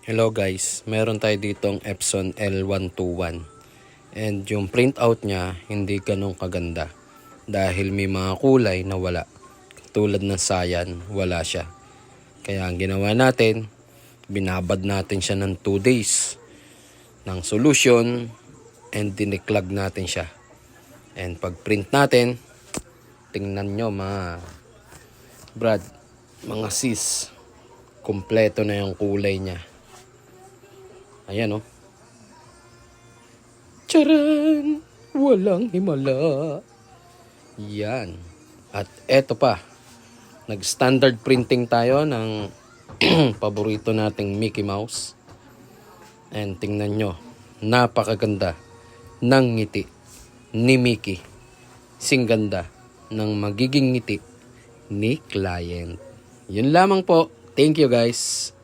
Hello guys, meron tayo ditong Epson L121 and yung printout niya hindi ganun kaganda dahil may mga kulay na wala. Tulad ng Cyan, wala siya. Kaya ang ginawa natin, binabad natin siya ng 2 days ng solution and diniklag natin siya. And pag print natin, tingnan nyo mga brad, mga sis, kompleto na yung kulay niya. Ayan, oh. Charan! Walang himala. Yan. At eto pa. Nag-standard printing tayo ng paborito nating Mickey Mouse. And tingnan nyo. Napakaganda ng ngiti ni Mickey. Singganda ng magiging ngiti ni client. Yun lamang po. Thank you guys.